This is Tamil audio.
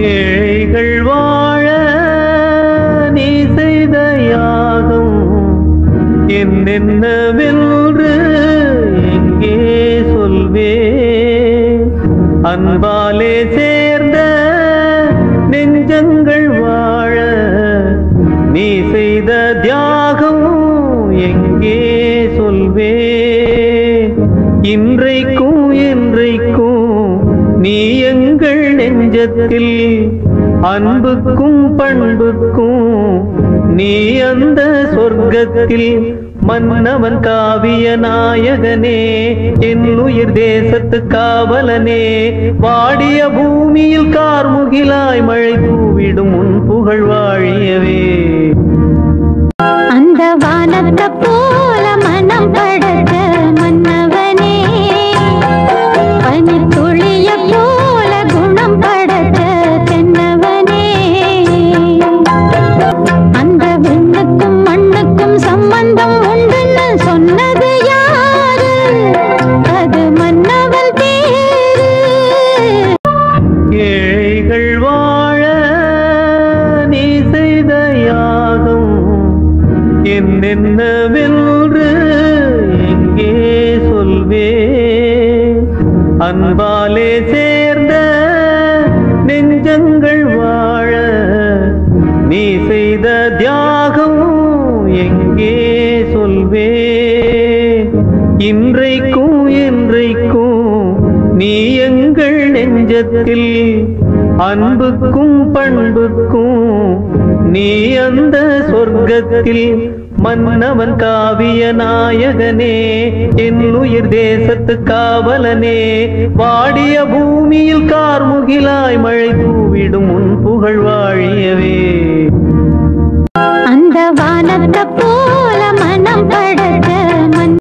ஏழைகள் வாழ நீ செய்த யாகம் என்னென்னவென்று எங்கே சொல்வே அன்பாலே சேர்ந்த நெஞ்சங்கள் வாழ நீ செய்த தியாகம் எங்கே சொல்வே இன்றைக்கும் என்றைக்கும் நீ எங்கள் நெஞ்சத்தில் அன்புக்கும் பண்புக்கும் நீ அந்த சொர்க்கத்தில் மன்னவன் காவிய நாயகனே என் உயிர் தேசத்து காவலனே வாடிய பூமியில் கார்முகிலாய் மழை தூவிடும் உன் புகழ் வாழியவே அந்த வானத்தை போல மனம் படைத்த மன்னவனே பனிர் துளிய போல குணம் படைத்த தென்னவனே அந்த விண்ணுக்கும் மண்ணுக்கும் சம்பந்தம் உண்டுன்னு சொன்னது யாரு அது மன்னவன் பேரு ஏழைகள் வாழ நீ செய்த யாகம் என்னென்னவென்று எங்கே சொல்வே அன்பாலே சேர்ந்த நெஞ்சங்கள் வாழ நீ செய்த தியாகம் எங்கே சொல்வே இன்றைக்கும் என்றைக்கும் நீ எங்கள் நெஞ்சத்தில் அன்புக்கும் பண்புக்கும் நீ அந்த சொர்க்கத்தில் மன்னவன் காவிய நாயகனே என் உயிர் தேசத்து காவலனே வாடிய பூமியில் கார்முகிலாய் மழை தூவிடும் உன் புகழ் வாழியவே